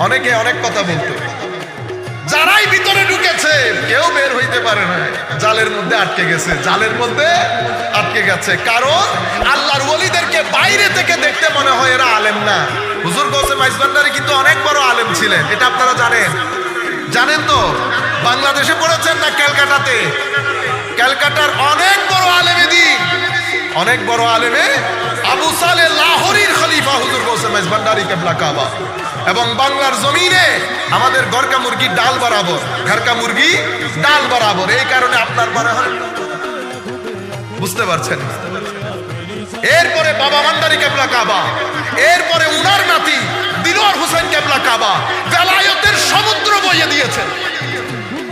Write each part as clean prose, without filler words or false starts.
অনেকে অনেক কথা বলতো, যারাই ভিতরে ঢুকেছে কেউ বের হইতে পারে না, জালের মধ্যে আটকে গেছে, জালের মধ্যে আটকে গেছে। কারণ আল্লাহর ওলিদেরকে বাইরে থেকে দেখতে মনে হয় এরা আলেম না। হুজুর গৌসে মাইজভান্ডারী কিন্তু অনেক বড় আলেম ছিলেন, এটা আপনারা জানেন? জানেন তো? বাংলাদেশে পড়েছেন না ক্যালকাটাতে? ক্যালকাটার অনেক বড় আলেমে দিন, অনেক বড় আলেমে আবু সালেহ লাহোরীর খলিফা হুজুর গৌসে মাইজভান্ডারী কিবলা কাবা। এবং বাংলার জমিনে আমাদের ঘরকা মুরগি ডাল বরাবর, ঘরকা মুরগি ডাল বরাবর। এই কারণে আপনার মনে হয় বুঝতে পারছেন না। এরপরে বাবা ভান্ডারী কিবলা কাবা, এরপরে উনার নাতি দিলওয়ার হোসেন কিবলা কাবা বেলায়েতের সমুদ্র বইয়ে দিয়েছেন,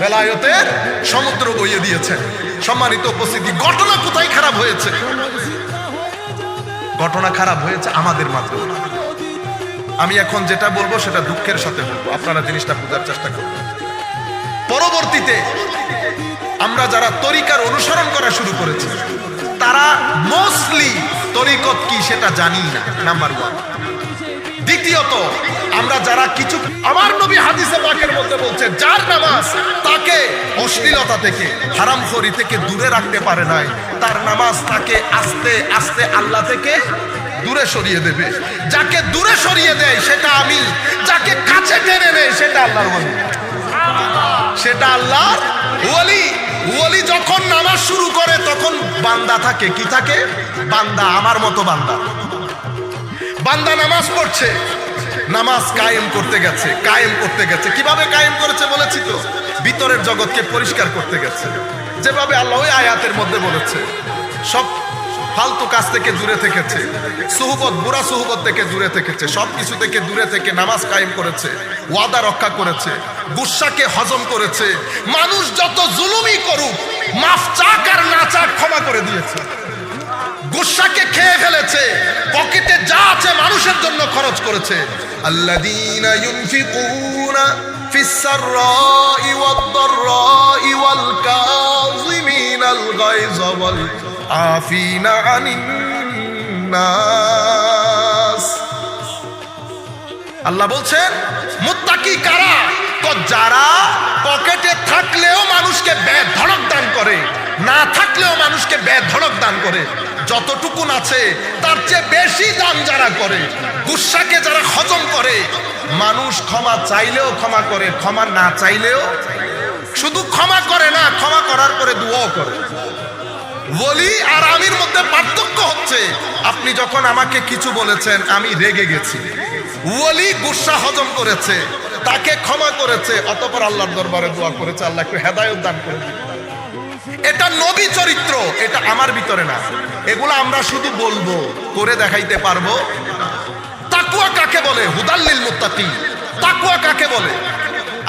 বেলায়েতের সমুদ্র বইয়ে দিয়েছেন। সম্মানিত উপস্থিতি, ঘটনা কোথায় খারাপ হয়েছে? ঘটনা খারাপ হয়েছে আমাদের মাধ্যমে। আমি এখন যেটা বলবো সেটা দুঃখের সাথে বলবো, আপনারা জিনিসটা বোঝার চেষ্টা করবেন। পরবর্তীতে আমরা যারা তরিকার অনুসরণ করা শুরু করেছি তারা মোস্টলি তরিকত কি সেটা জানি না, নাম্বার ওয়ান। দ্বিতীয়ত, আমরা যারা কিছু, আমার নবী হাদিসে পাকের মধ্যে বলছে যার নামাজ তাকে অশ্লীলতা থেকে, হারামখোরি থেকে দূরে রাখতে পারে নাই, তার নামাজ তাকে আস্তে আস্তে আল্লাহ থেকে দূরে সরিয়ে দেবে। যাকে দূরে সরিয়ে দেয় সেটা আমি, যাকে কাছে টেনে নেয় সেটা আল্লাহর ওলি, সেটা আল্লাহর ওলি। ওলি যখন নামাজ শুরু করে তখন বান্দা থাকে, কি থাকে? বান্দা, আমার মতো বান্দা। বান্দা নামাজ পড়ছে, নামাজ কায়েম করতে গেছে, কায়েম করতে গেছে। কিভাবে কায়েম করেছে বলেছি তো? ভিতরের জগৎকে পরিষ্কার করতে গেছে, যেভাবে আল্লাহ ওই আয়াতের মধ্যে বলেছে। সব ফালতু কাজ থেকে দূরে থেকেছে, সুহবত, বুড়া সুহবত থেকে দূরে থেকেছে, সব কিছু থেকে দূরে থেকে নামাজ কায়েম করেছে, ওয়াদা রক্ষা করেছে, গুসাকে হজম করেছে। মানুষ যত জুলুমই করুক, মাফ চাক আর না চাক ক্ষমা করে দিয়েছে। গুসাকে খেয়ে ফেলেছে, পকেটে যা আছে মানুষের জন্য খরচ করেছে। আল্লাযীনা ইউনফিকুনা ফিস সাররাই ওয়াদ দাররাই ওয়াল কাযিমিনাল গায়যা ওয়াল আফিনা আনিন নাস। আল্লাহ বলছেন মুত্তাকি কারা? যারা পকেটে থাকলেও মানুষকে বেধড়ক দান করে, না থাকলেও মানুষকে বেধড়ক দান করে। যতটুকুন আছে তার চেয়ে বেশি দান যারা করে, গুসাকে যারা হজম করে, মানুষ ক্ষমা চাইলেও ক্ষমা করে, ক্ষমা না চাইলেও, শুধু ক্ষমা করে না, ক্ষমা করার পরে দুয়াও করে। ওলি আর আমির মধ্যে পার্থক্য হচ্ছে, আপনি যখন আমাকে কিছু বলেছেন আমি রেগে গেছি, ওলি গুসা হজম করেছে, তাকে ক্ষমা করেছে, অতঃপর আল্লাহর দরবারে দোয়া করেছে আল্লাহ একটু হেদায়েত দান করে দিন। এটা নবী চরিত্র, এটা আমার ভিতরে না। এগুলো আমরা শুধু বলবো, করে দেখাইতে পারবো। তাকওয়া কাকে বলে? হুদাল্লিল মুত্তাকি। তাকওয়া কাকে বলে?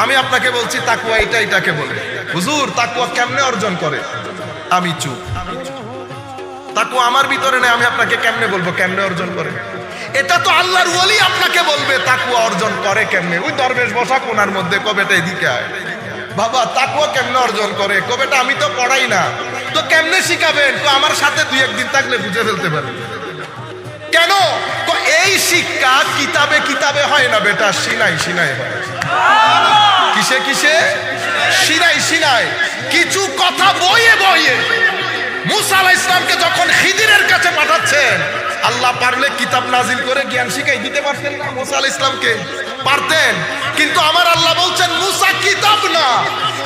আমি আপনাকে বলছি তাকওয়া এটাকে বলে। হুজুর তাকওয়া কেমনে অর্জন করে? আমি চুপ। তাকওয়া আমার ভিতরে নেই, আমি আপনাকে কেমনে বলবো কেমনে অর্জন করে? এটা তো আল্লাহর ওলি আপনাকে বলবে তাকওয়া অর্জন করে কেমনে। ওই দরবেশ বসা কোনার মধ্যে কবেটা এদিকে আয়, বাবা তাকওয়া কেমনে অর্জন করে? কবেটা আমি তো পড়াই না, তো কেমনে শিখাবেন? তো আমার সাথে দুই একদিন থাকলে বুঝে ফেলতে পারবেন। কেন? তো এই শিক্ষা কিতাবে কিতাবে হয় না বেটা, সিনাই সিনাই হয়। কিসে কিসে? Sinai Sinai. কিছু কথা বইয়ে বইয়ে মুসা আলাইহিস সালামকে যখন খিদিরের কাছে পাঠাচ্ছেন, আল্লাহ পারলে কিতাব নাজিল করে জ্ঞান শিখাই দিতে পারতেন না মুসা আলাইহিস সালামকে? পারতেন। কিন্তু আমার আল্লাহ বলছেন মুসা কিতাব না,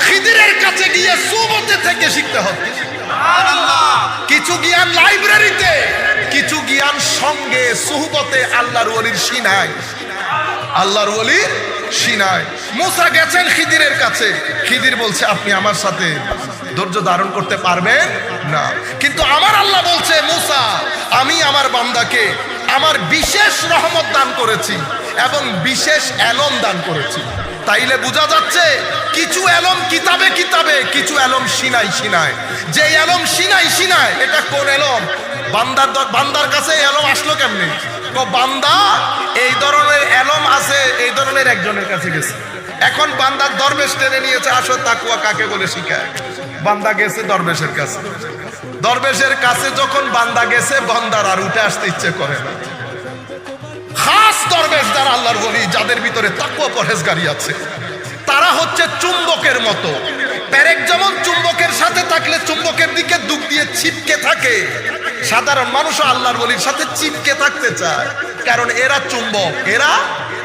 খিদিরের কাছে গিয়ে সুবতে থেকে শিখতে হবে। কিছু জ্ঞান লাইব্রেরিতে, কিছু জ্ঞান সঙ্গে সুহবতে আল্লাহর ওলির সিনায়, আল্লাহর ওলির সিনায়। মুসা গেছেন খিদিরের কাছে, খিদির বলছে আপনি আমার সাথে ধৈর্য ধারণ করতে পারবেন না। কিন্তু আমার আল্লাহ বলছে মুসা আমি আমার বান্দাকে আমার বিশেষ রহমত দান করেছি এবং বিশেষ এলম দান করেছি। তাইলে বোঝা যাচ্ছে কিছু এলম কিতাবে কিতাবে, কিছু এলম সিনাই সিনায়। যে এলম সিনাই সিনায় এটা কোন এলম? বান্দার কাছে এলম আসলো কেমনে? তো বান্দা এই ধরনের এলম আছে, এই ধরনের একজনের কাছে গেছে। এখন বান্দার দরবেশ টেনে নিয়েছে, আসো তাকওয়া কাকে বলে শিখায়। বান্দা গেছে দরবেশের কাছে, দরবেশের কাছে যখন বান্দা গেছে, বান্দার আর উঠে আসতে ইচ্ছে করে না। খাস দরবেশ যারা আল্লাহ আল্লাহর ওলি যাদের ভিতরে তাকওয়া পরহেজগারি আছে, তারা হচ্ছে চুম্বকের মতো। পেরেক যেমন চুম্বকের সাথে থাকলে চুম্বকের দিকে দুঃখ দিয়ে ছিপকে থাকে, সাধারণ মানুষও আল্লাহর ওলির সাথে চিপকে থাকতে চায়, কারণ এরা চুম্বক, এরা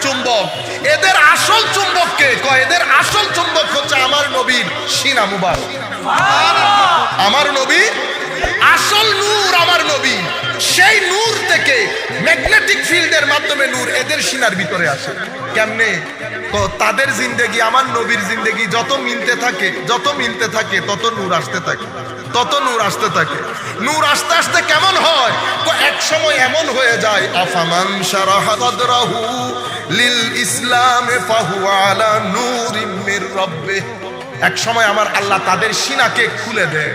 চুম্বক। এদের আসল চুম্বককে কয়, এদের আসল চুম্বক হচ্ছে আমার নবীর সিনা মুবারক। আমার নবী আসল নূর, আমার নবী সেই নূর থেকে ম্যাগনেটিক ফিল্ডের মাধ্যমে নূর এদের সিনার ভিতরে আসে। কেমনে? তাদের জিন্দেগি আমার নবীর জিন্দেগি যত মিলতে থাকে, যত মিলতে থাকে তত নূর আসতে থাকে, তত নূর আসতে থাকে। নূর আস্তে আস্তে কেমন হয়? এক সময় এমন হয়ে যায়, আফামান শারাহা সাদরাহু লিল ইসলাম ফাহুয়া আলা নূরিম মির রাব্বিহ। এক সময় আমার আল্লাহ তাদের সিনাকে খুলে দেয়,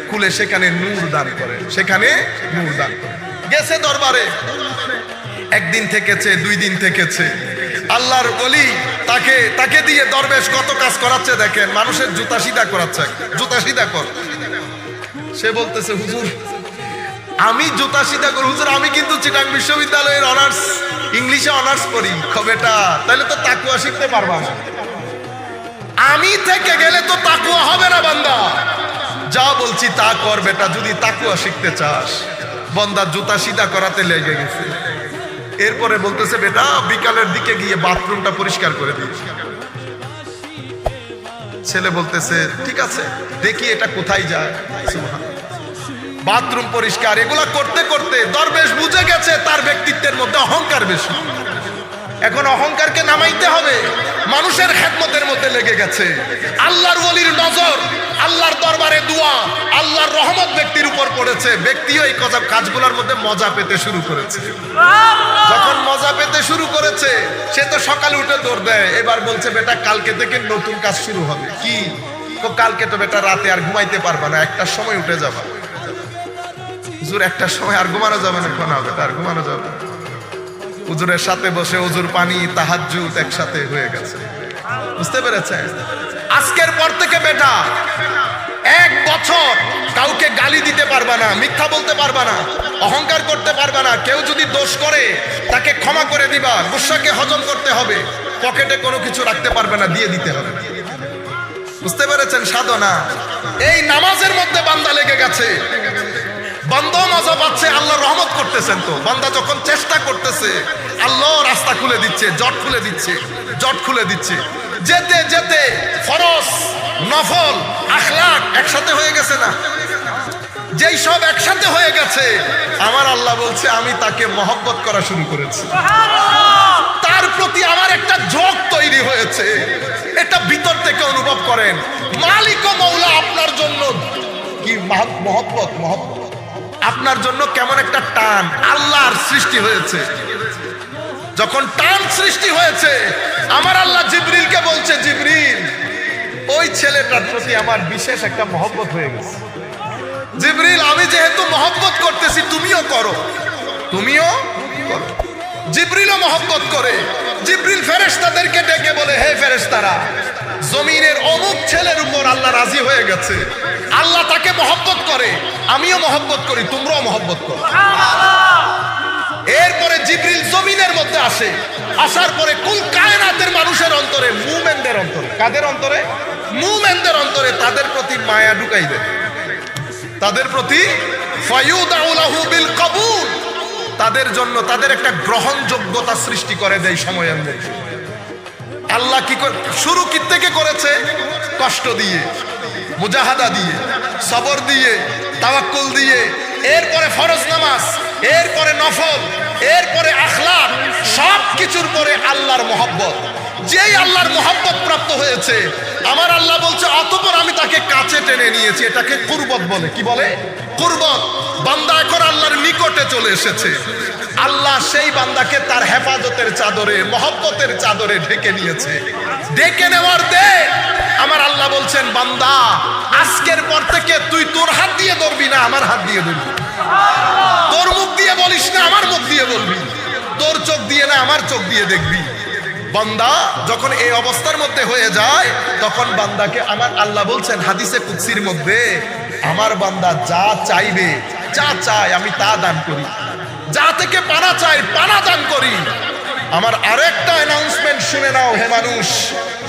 খুলে সেখানে নূর দান করে, সেখানে নূর দান করে। গেছে দরবারে, একদিন থেকেছে, 2 দিন থেকেছে, আল্লাহর ওলি তাকে দিয়ে দরবেশ কত কাজ করাচ্ছে দেখেন। মানুষের জুতা সিধা করাচ্ছে, জুতা সিধা কর। সে বলতেছে, হুজুর আমি জুতা সিধা করি, হুজুর আমি কিন্তু চিটাং বিশ্ববিদ্যালয়ের অনার্স, ইংলিশে অনার্স করি। বেটা তাহলে তো তাকওয়া শিখতে পারবা না, আমি থেকে গেলে তো তাকওয়া হবে না বান্দা। যা বলছি তা কর বেটা, যদি তাকওয়া শিখতে চাস। বান্দা জুতা সিধা করাতে লেগে গেছে। এরপরে বলতেছে, বেটা বিকালের দিকে গিয়ে বাথরুমটা পরিষ্কার করে দিস। ছেলে বলতেছে, ঠিক আছে দেখি এটা কোথায় যায়। বাথরুম পরিষ্কার এগুলা করতে করতে দরবেশ বুঝে গেছে তার ব্যক্তিত্বের মধ্যে অহংকার বেশি। এখন অহংকারকে নামাইতে হবে, মানুষের খেদমতের মধ্যে লেগে গেছে। আল্লাহর ওলির নজর, আল্লাহর দরবারে দোয়া, আল্লাহর রহমত ব্যক্তির উপর পড়েছে। ব্যক্তিও এই কাজগুলোর মধ্যে মজা পেতে শুরু করেছে। যখন মজা পেতে শুরু করেছে, সে তো সকালে উঠে দৌড় দেয়। এবার বলছে, বেটা কালকে থেকে নতুন কাজ শুরু হবে। কি? তো কালকে তো বেটা রাতে আর ঘুমাইতে পারবা না, 1টার সময় উঠে যাবা। হুজুর 1টার সময় আর ঘুমানো যাবে না? কোন হবে, আর ঘুমানো যাবে। হুজুরের সাথে বসে হুজুর পানি তাহাজ্জুদ একসাথে হয়ে গেছে। বুঝতে পেরেছেন? আজকের পর থেকে বেটা 1 বছর কাউকে গালি দিতে পারবা না, মিথ্যা বলতে পারবা না, অহংকার করতে পারবা না। কেউ যদি দোষ করে তাকে ক্ষমা করে দিবা, গুসাকে হজম করতে হবে। পকেটে কোনো কিছু রাখতে পারবে না, দিয়ে দিতে হবে। বুঝতে পেরেছেন সাধনা? এই নামাজের মধ্যে বান্দা লেগে গেছে, বান্দা মজা পাচ্ছে, আল্লাহ রহমত করতেছেন। তো বান্দা যখন চেষ্টা করতেছে, আল্লাহ রাস্তা খুলে দিচ্ছে, জট খুলে দিচ্ছে, জট খুলে দিচ্ছে। যেতে যেতে ফরজ নফল আখলাক একসাথে হয়ে গেছে না? যেই সব একসাথে হয়ে গেছে, আমার আল্লাহ বলছে আমি তাকে মহব্বত করা শুরু করেছি। তার প্রতি আমার একটা ঝোঁক তৈরি হয়েছে। এটা ভিতর থেকে অনুভব করেন। মালিক ও মৌলা আপনার জন্য কি মহব্বত, মহব্বত আপনার জন্য কেমন একটা টান আল্লাহর সৃষ্টি হয়েছে। যখন টান সৃষ্টি হয়েছে, আমার আল্লাহ জিবরিলকে বলছে, জিবরিল ওই ছেলেটার প্রতি আমার বিশেষ একটা মহব্বত হয়ে গেছে। জিবরিল আমি যেহেতু মহব্বত করতেছি, তুমিও করো, তুমিও করো। জিবরিলও মহব্বত করে। জিবরিল ফেরেশতাদেরকে ডেকে বলে, হে ফেরেশতারা, জমিনের অমুক ছেলের উপর আল্লাহ রাজি হয়ে গেছে, আল্লাহ তাকে মহব্বত করে, আমিও মহব্বত করি, তোমরাও মহব্বত করো। এরপরে জিবরিল জমিনের মধ্যে আসে। আসার পরে কুল কায়নাতের মানুষের অন্তরে, মুমিনদের অন্তরে, কাদের অন্তরে? মুমিনদের অন্তরে তাদের প্রতি মায়া ঢুকাই দেয়, তাদের প্রতি ফায়ুদাউ লাহু বিল কবুল, তাদের জন্য তাদের একটা গ্রহণযোগ্যতা সৃষ্টি করে দেয় সময়ের মধ্যে। আল্লাহ কি শুরু কি থেকে করেছে? কষ্ট দিয়ে, মুজাহাদা দিয়ে, সবর দিয়ে, তাওয়াক্কুল দিয়ে, এরপরে ফরজ নামাজ, এরপরে নফল, এরপরে আখলাক, সব কিছুর পরে আল্লাহর মহব্বত। যেই আল্লাহর মহব্বত প্রাপ্ত হয়েছে, আমার আল্লাহ বলছে অতঃপর আমি তাকে কাছে টেনে নিয়েছি। এটাকে কুরবত বলে। কি বলে? কুরবত। বান্দা এখন আল্লাহর নিকটে চলে এসেছে। আল্লাহ সেই বান্দাকে তার হেফাজতের চাদরে, মহব্বতের চাদরে ঢেকে নিয়েছে। ঢেকে নেওয়ার দে আমার আল্লাহ বলছেন, বান্দা আজকের পর থেকে তুই তোর হাত দিয়ে ধরবি না, আমার হাত দিয়ে ধরবি। তোর মুখ দিয়ে বলিস না, আমার মুখ দিয়ে বলবি। তোর চোখ দিয়ে না, আমার চোখ দিয়ে দেখবি। বান্দা যখন এই অবস্থার মধ্যে হয়ে যায়, তখন বান্দাকে আমার আল্লাহ বলছেন হাদিসে কুদসির মধ্যে, আমার বান্দা যা চাইবে, যা চায় আমি তা দান করি। যা থেকে পানা চাই, পানা দান করি। আমার আরেকটা অ্যানাউন্সমেন্ট শুনে নাও হে মানুষ,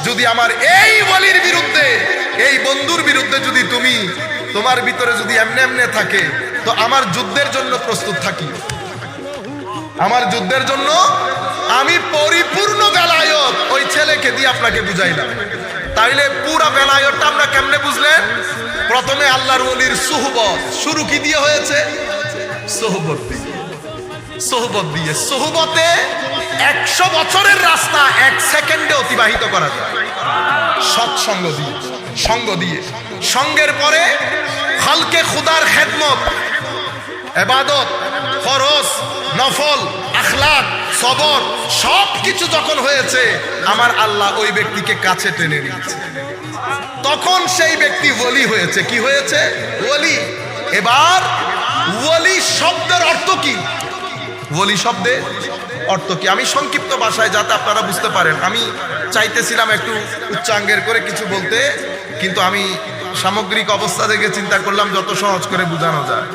যদি আমার এই ওয়ালির বিরুদ্ধে, এই বন্ধুর বিরুদ্ধে যদি তুমি, তোমার ভিতরে যদি এমনি এমনি থাকে, তো আমার যুদ্ধের জন্য প্রস্তুত থাকি। আমার যুদ্ধের জন্য আমি পরিপূর্ণ বেলায়ত ওই ছেলেকে দিয়ে আপনাকে বুঝাইলাম। তাইলে পুরা বেলায়তটা আমরা কেমনে বুঝলেন? প্রথমে আল্লাহর ওলির সুহবত, শুরু কি দিয়ে হয়েছে? সোহবত দিয়ে। সোহবত দিয়ে, সোহবতে 100 বছরের রাস্তা 1 সেকেন্ডে অতিবাহিত করা যায়। সৎসঙ্গ দিয়ে, সঙ্গ দিয়ে, সঙ্গের পরে খালকে খুদার খেদমত, ইবাদত, ফরজ, নফল, আখলাক, সবর সব কিছু যখন হয়েছে, আমার আল্লাহ ওই ব্যক্তিকে কাছে টেনে নিয়েছে। তখন সেই ব্যক্তি ওলি হয়েছে। কি হয়েছে? ওলি। এবার ওলি শব্দের অর্থ কি? ওলি শব্দের অর্থ কি? আমি সংক্ষিপ্ত ভাষায়, যাতে আপনারা বুঝতে পারেন, আমি চাইতেছিলাম একটু উচ্চাঙ্গের করে কিছু বলতে, কিন্তু আমি সামগ্রিক অবস্থা দেখে চিন্তা করলাম যত সহজ করে বোঝানো যায়।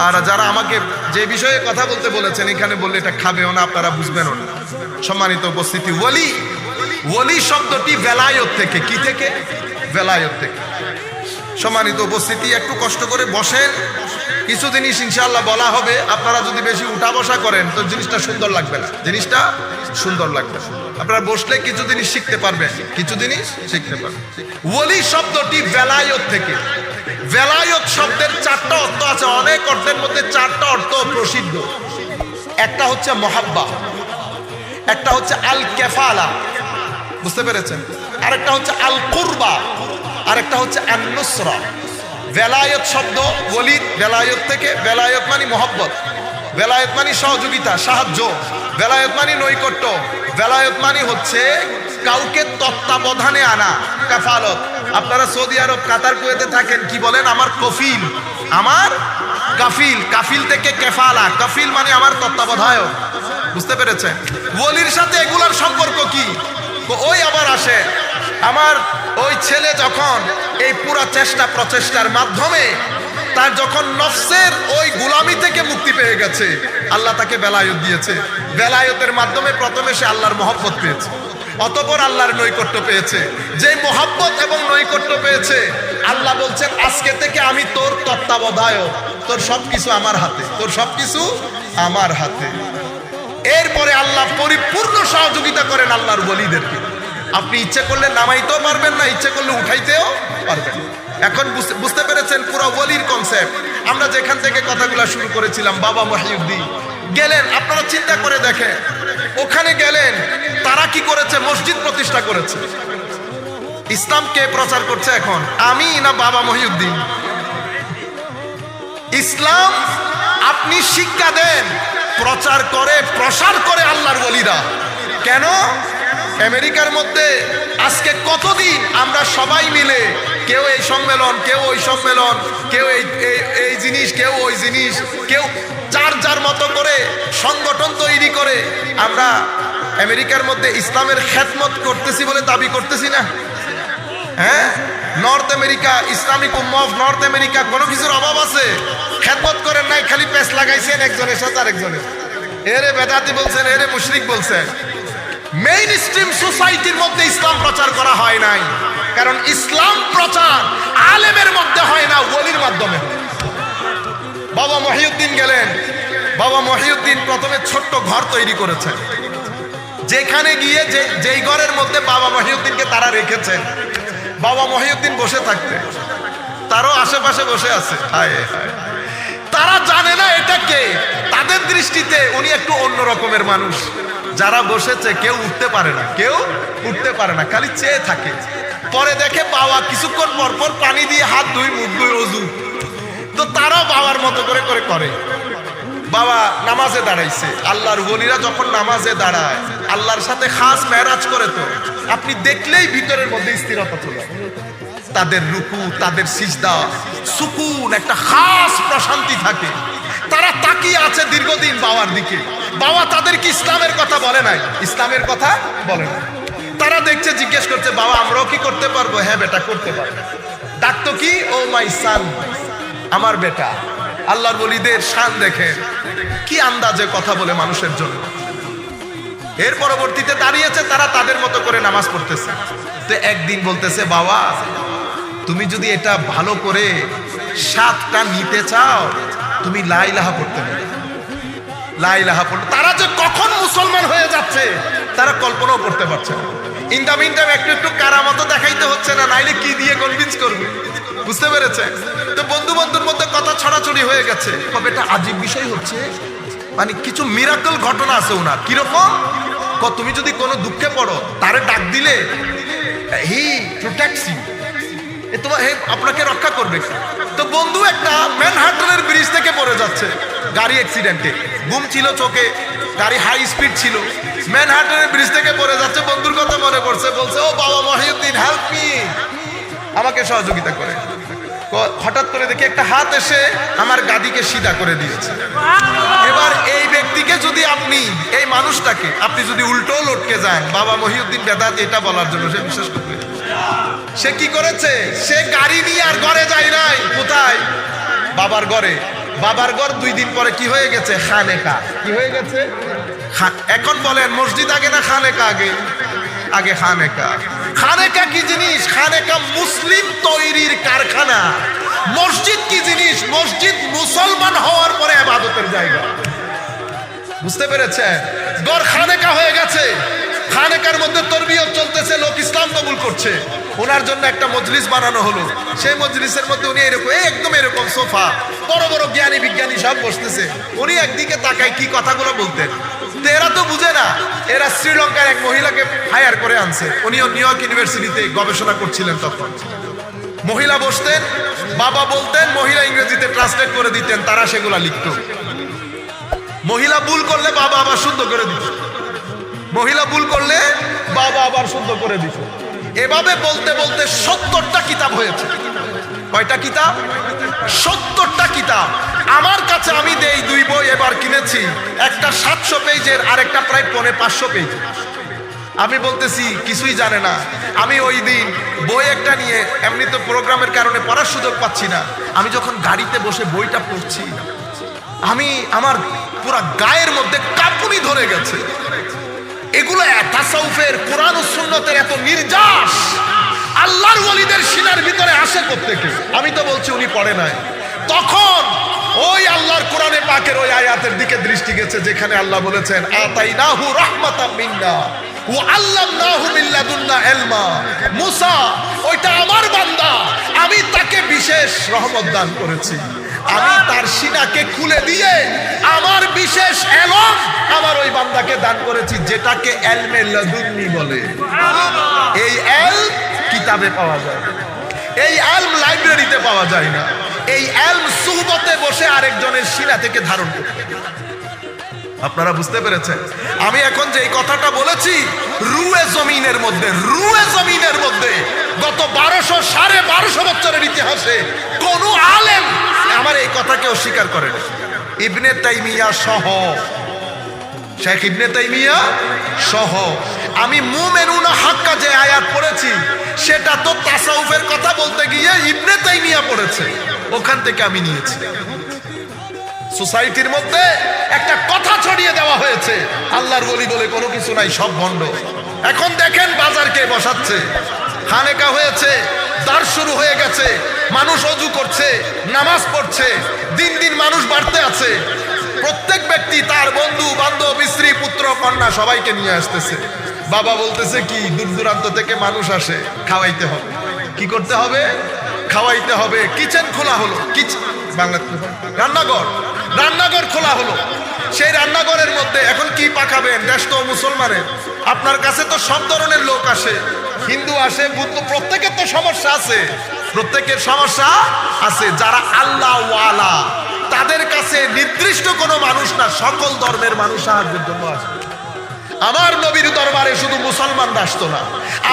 আর যারা আমাকে যে বিষয়ে কথা বলতে বলেছেন, এখানে বললে এটা খাবেও না, আপনারা বুঝবেনও না। সম্মানিত উপস্থিতি, ওলি, ওলি শব্দটি বেলায়ত থেকে। কি থেকে? বেলায়ত থেকে। সম্মানিত উপস্থিতি, একটু কষ্ট করে বসেন, কিছু জিনিস ইনশাআল্লাহ বলা হবে। আপনারা যদি বেশি উঠা বসা করেন তো জিনিসটা সুন্দর লাগবে না, জিনিসটা সুন্দর লাগবে। আপনারা বসলে কিছু জিনিস শিখতে পারবেন, কিছু জিনিস শিখতে পারবেন। ওলি শব্দটি বেলায়ত থেকে। বেলায়ত শব্দের 4টা অর্থ আছে, অনেক অর্থের মধ্যে 4টা অর্থ প্রসিদ্ধ। একটা হচ্ছে মহাব্বা, একটা হচ্ছে আল কেফালা, বুঝতে পেরেছেন? আরেকটা হচ্ছে আল কুরবা, আরেকটা হচ্ছে আন নুসরা। বেলায়ত শব্দ ওলি বেলায়ত থেকে। বেলায়ত মানে মহব্বত, বেলায়ত মানে সহযোগিতা, সাহায্য, বেলায়ত মানে নৈকট্য, বেলায়ত মানে হচ্ছে কাউকে তত্ত্বাবধানে আনা, কাফালত। আপনারা সৌদি আরব, কাতার, কুয়েতে থাকেন, কি বলেন? আমার কফিল, আমার কাফিল। কাফিল থেকে কেফালা, কাফিল মানে আমার তত্ত্বাবধায়ক। বুঝতে পেরেছেন? ওলির সাথে এগুলার সম্পর্ক কি? ওই আবার আসে, আমার ওই ছেলে যখন এই পুরা চেষ্টা প্রচেষ্টার মাধ্যমে তার যখন নফসের ওই গুলামি থেকে মুক্তি পেয়ে গেছে, আল্লাহ তাকে বেলায়ত দিয়েছে। বেলায়তের মাধ্যমে প্রথমে সে আল্লাহর মহব্বত পেয়েছে, অতঃপর আল্লাহর নৈকট্য পেয়েছে। যে মহব্বত এবং নৈকট্য পেয়েছে, আল্লাহ বলছেন আজকে থেকে আমি তোর তত্ত্বাবধায়ক, তোর সবকিছু আমার হাতে, তোর সবকিছু আমার হাতে। এরপরে আল্লাহ পরিপূর্ণ সহযোগিতা করেন আল্লাহর ওলিদেরকে। আপনি ইচ্ছে করলে নামাইতেও পারবেন না, ইচ্ছে করলে উঠাইতেও পারবেন। এখন বুঝতে পেরেছেন পুরো ওলির কনসেপ্ট। আমরা যেখান থেকে কথাগুলো শুরু করেছিলাম, বাবা মহিউদ্দিন গেলেন, আপনারা চিন্তা করে দেখেন, ওখানে গেলেন, তারা কি করেছে? মসজিদ প্রতিষ্ঠা করেছে। ইসলাম কে প্রচার করছে এখন? আমি না বাবা মহিউদ্দিন? ইসলাম আপনি শিক্ষা দেন, প্রচার করে, প্রসার করে আল্লাহর ওলিরা। কেন? আমেরিকার মধ্যে আজকে কতদিন আমরা সবাই মিলে, কেউ এই সম্মেলন, কেউ ওই সম্মেলন, কেউ এই জিনিস, কেউ ওই জিনিস, কেউ যার যার মতো করে সংগঠন তৈরি করে আমরা আমেরিকার মধ্যে ইসলামের খেদমত করতেছি বলে দাবি করতেছি না? হ্যাঁ, নর্থ আমেরিকা, ইসলামিক উম্মাহ অফ নর্থ আমেরিকা, কোনো কিছুর অভাব আছে? খেদমত করেন নাই, খালি পেস লাগাইছেন একজনের সাথে আরেকজনের। এরে বেদাতি বলছেন, এরে মুশরিক বলছেন। মেইন স্ট্রিম সোসাইটির মধ্যে ইসলাম প্রচার করা হয় নাই, কারণ ইসলাম প্রচার আলেমের মধ্যে হয় না, ওলির মাধ্যমে। বাবা মহিউদ্দিন গেলেন, বাবা মহিউদ্দিন প্রথমে ছোট্ট ঘর তৈরি করেছেন, যেখানে গিয়ে যেই ঘরের মধ্যে বাবা মহিউদ্দিনকে তারা রেখেছেন, বাবা মহিউদ্দিন বসে থাকতে, তারও আশেপাশে বসে আছে। হায় হায়, তারা জানে না এটা কে। তাদের দৃষ্টিতে উনি একটু অন্য রকমের মানুষ। যারা বসেছে কেউ উঠতে পারে না, কেউ উঠতে পারে না, খালি চেয়ে থাকে। পরে দেখে বাবা কিছুক্ষণ পর পর পানি দিয়ে হাত ধুই, মুখ ধুই, অজু। তো তারাও বাবার মতো করে করে করে। বাবা নামাজে দাঁড়াইছে। আল্লাহর ওলিরা যখন নামাজে দাঁড়ায়, আল্লাহর সাথে খাস মেরাজ করে, তো আপনি দেখলেই ভিতরের মধ্যে স্থিরতা চলে আসে। তাদের রুকু, তাদের সিজদা, সুকুন, একটা খাস প্রশান্তি থাকে। তারা তাকিয়ে আছে দীর্ঘদিন বাবার দিকে। বাবা তাদেরকে ইসলামের কথা বলে নাই, ইসলামের কথা বলে নাই। তারা দেখছে, জিজ্ঞেস করছে, বাবা আমরাও কি করতে পারবো? হ্যাঁ বেটা, করতে পারবো। ডাকতো কি? ও মাই সান, আমার বেটা। আল্লাহর ওলিদের শান দেখেন, কি আন্দাজে কথা বলে মানুষের জন্য। এর পরবর্তীতে দাঁড়িয়েছে, তারা তাদের মতো করে নামাজ পড়তেছে। তো একদিন বলতেছে, বাবা তুমি যদি এটা ভালো করে স্বাদটা নিতে চাও, তুমি লা ইলাহা পড়তে হবে। লা ইলাহা পড়তে, তারা যে কখন মুসলমান হয়ে যাচ্ছে তারা কল্পনাও করতে পারছে না। ইন দ্য মিন টাইম একটু একটু কারামত দেখাইতে হচ্ছে না, নাইলে কি দিয়ে কনভিন্স করবে, বুঝতে পেরেছে? তো বন্ধু বন্ধুর মধ্যে কথা ছড়াছড়ি হয়ে গেছে। তবে এটা আজীব বিষয় হচ্ছে, মানে কিছু মিরাকল ঘটনা আছে ওনার। কিরকম? তুমি যদি কোনো দুঃখে পড়ো, তারে ডাক দিলে হি প্রোটেক্টস ইউ, তোমার আপনাকে রক্ষা করবে। তো বন্ধু একটা ম্যানহাটনের ব্রিজ থেকে পড়ে যাচ্ছে গাড়ি অ্যাক্সিডেন্টে, ঘুম ছিল চোখে, গাড়ি হাই স্পিড ছিল, ম্যানহাটনের ব্রিজ থেকে পড়ে যাচ্ছে। বন্ধুর কথা মনে পড়ছে, বলছে, ও বাবা মহিউদ্দিন হেল্প মি, আমাকে সহযোগিতা করে। হঠাৎ করে দেখি একটা হাত এসে আমার গাড়িকে সিধা করে দিয়েছে। এবার এই ব্যক্তিকে যদি আপনি, এই মানুষটাকে আপনি যদি উল্টো লটকে যান, বাবা মহিউদ্দিন বেদাত এটা বলার জন্য, সে বিশ্বাস করবে? সে কি করেছে? সে গাড়ি নিয়ে আর ঘরে যায় নাই। কোথায়? বাবার ঘরে। বাবার ঘর 2 দিন পরে কি হয়ে গেছে? খানেকা। কি হয়ে গেছে? এখন বলেন মসজিদ আগে না খানেকা আগে? আগে খানেকা। খানেকা কি জিনিস? খানেকা মুসলিম তৈরির কারখানা। মসজিদ কি জিনিস? মসজিদ মুসলমান হওয়ার পরে ইবাদতের জায়গা। বুঝতে পেরেছেন? ঘর খানেকা হয়ে গেছে। খানেকার মধ্যে তরবিয়ত চলতেছে, লোক ইসলাম কবুল করছে। ওনার জন্য একটা মজলিস বানানো হলো। সেই মজলিসের মধ্যে উনি এরকম, একদম এরকম সোফা, বড় বড় জ্ঞানী বিজ্ঞানী সব বসতেছে। উনি একদিকে তাকায় কি কথাগুলো বলতেন। তো এরা তো বুঝে না, এরা শ্রীলঙ্কার এক মহিলাকে হায়ার করে আনছে। উনিও নিউ ইয়র্ক ইউনিভার্সিটিতে গবেষণা করছিলেন। তখন মহিলা বসতেন, বাবা বলতেন, মহিলা ইংরেজিতে ট্রান্সলেট করে দিতেন, তারা সেগুলা লিখত। মহিলা ভুল করলে বাবা আবার শুদ্ধ করে দিত, মহিলা ভুল করলে বাবা আবার শুদ্ধ করে দিত। এভাবে বলতে বলতে 70টা কিতাব হয়েছে। কয়টা কিতাব? 70টা কিতাব। আমার কাছে আমি দেই 2 বই এবার কিনেছি, একটা 700 পেজের আর একটা প্রায় 550 পেজ। আমি বলতেছি কিছুই জানে না। আমি ওই দিন বই একটা নিয়ে, এমনি তো প্রোগ্রামের কারণে পড়ার সুযোগ পাচ্ছি না, আমি যখন গাড়িতে বসে বইটা পড়ছি, আমার পুরা গায়ের মধ্যে কাঁপুনি ধরে গেছে। এগুলো তাসাউফের, কোরআন ও সুন্নতের এত নির্যাস আল্লাহর ওয়ালিদের সিনার ভিতরে আসে কোত্থেকে? আমি তো বলছি উনি পড়ে নাই। তখন ওই আল্লাহর কোরআনে পাকের ওই আয়াতের দিকে দৃষ্টি গেছে, যেখানে আল্লাহ বলেছেন, আতাইনাহু রাহমাতাম মিন্না ওয়া আল্লামনাহু মিন লাদুন্না ইলমা। মুসা ওইটা আমার বান্দা, আমি তাকে বিশেষ রহমত দান করেছি। আমি তার সিনাকে খুলে দিয়ে আমার বিশেষ এলম আমার ওই বান্দাকে দান করেছি, যেটাকে এলমে লাদুন্নি বলে। এই এলম কিতাবে পাওয়া যায়, এই এলম লাইব্রেরিতে পাওয়া যায় না। এই এলম সুহবতে বসে আরেকজনের সিনা থেকে ধারণ করতে। আপনারা বুঝতে পেরেছেন? আমি এখন যে এই কথাটা বলেছি, রুয়ে জমিনের মধ্যে গত 1200-1250 বছরের ইতিহাসে কোন আলেম আমার এই কথাকে অস্বীকার করে না। ইবনে তাইমিয়া সহ, শেখ ইবনে তাইমিয়া সহ। আমি মুমিনুনা হাক্কা যে আয়াত পড়েছি, সেটা তো তাসাউফের কথা বলতে গিয়ে ইবনে তাইমিয়া পড়েছে, ওখান থেকে আমি নিয়েছি। সোসাইটির মধ্যে একটা কথা ছড়িয়ে দেওয়া হয়েছে, আল্লাহর ওলি বলে কোনো কিছু নাই, সব ভণ্ড। এখন দেখেন বাজারকে বসাচ্ছে, খানেকা হয়েছে, দাঁড় শুরু হয়ে গেছে, মানুষ ওযু করছে, নামাজ পড়ছে, দিন দিন মানুষ বাড়তে আছে। প্রত্যেক ব্যক্তি তার বন্ধু বান্ধব, স্ত্রী, পুত্র, কন্যা সবাইকে নিয়ে আসতেছে। বাবা বলতেছে কি, দূর দূরান্ত থেকে মানুষ আসে, খাওয়াইতে হবে। কি করতে হবে? খাওয়াইতে হবে। কিচেন খোলা হলো, রান্নাঘর খোলা হলো। সেই রান্নাঘরের মধ্যে এখন কি পাকাবেন? দেশ তো মুসলমানের, আপনার কাছে তো সব ধরনের লোক আসে, হিন্দু আসে, বুদ্ধ, প্রত্যেকের তো সমস্যা আছে, প্রত্যেকের সমস্যা আছে। যারা আল্লাহ ওয়ালা, তাদের কাছে নির্দিষ্ট কোনো মানুষ না, সকল ধর্মের মানুষ সাহায্যের জন্য আসে। আমার নবীর দরবারে শুধু মুসলমানরা আসতো না,